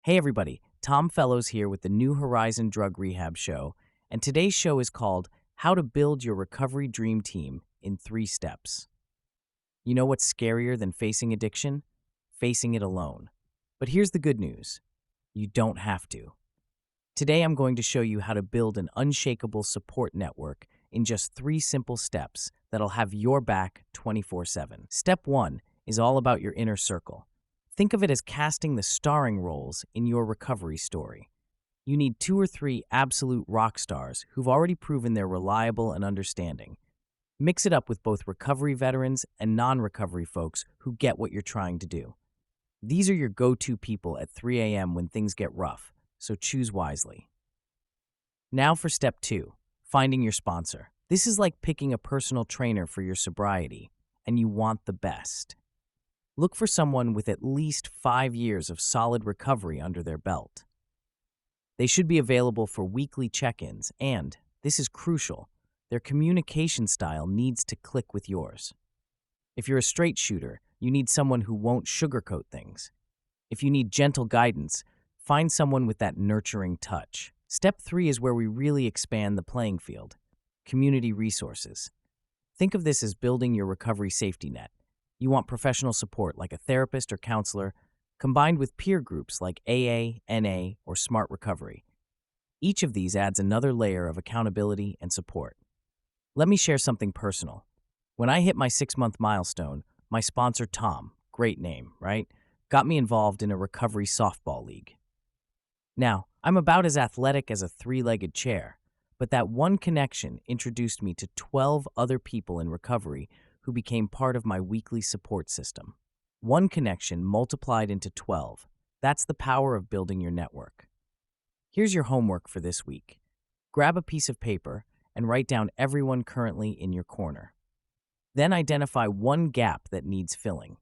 Hey everybody, Tom Fellows here with the New Horizon Drug Rehab Show, and today's show is called How to Build Your Recovery Dream Team in 3 Steps. You know what's scarier than facing addiction? Facing it alone. But here's the good news. You don't have to. Today I'm going to show you how to build an unshakable support network in just 3 simple steps that'll have your back 24/7. Step 1 is all about your inner circle. Think of it as casting the starring roles in your recovery story. You need 2 or 3 absolute rock stars who've already proven they're reliable and understanding. Mix it up with both recovery veterans and non-recovery folks who get what you're trying to do. These are your go-to people at 3 a.m. when things get rough, so choose wisely. Now for step 2, finding your sponsor. This is like picking a personal trainer for your sobriety, and you want the best. Look for someone with at least 5 years of solid recovery under their belt. They should be available for weekly check-ins, and, this is crucial, their communication style needs to click with yours. If you're a straight shooter, you need someone who won't sugarcoat things. If you need gentle guidance, find someone with that nurturing touch. Step 3 is where we really expand the playing field. Community resources. Think of this as building your recovery safety net. You want professional support like a therapist or counselor, combined with peer groups like AA, NA, or Smart Recovery. Each of these adds another layer of accountability and support. Let me share something personal. When I hit my 6-month milestone, my sponsor Tom, great name, right, got me involved in a recovery softball league. Now, I'm about as athletic as a 3-legged chair, but that one connection introduced me to 12 other people in recovery who became part of my weekly support system. One connection multiplied into 12. That's the power of building your network. Here's your homework for this week. Grab a piece of paper and write down everyone currently in your corner. Then identify one gap that needs filling.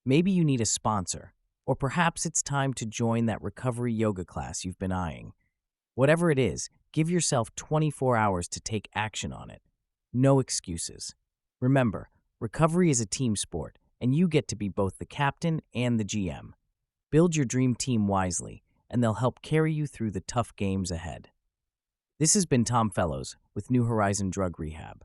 Maybe you need a sponsor, or perhaps it's time to join that recovery yoga class you've been eyeing. Whatever it is, give yourself 24 hours to take action on it. No excuses. Remember, recovery is a team sport, and you get to be both the captain and the GM. Build your dream team wisely, and they'll help carry you through the tough games ahead. This has been Tom Fellows with New Horizon Drug Rehab.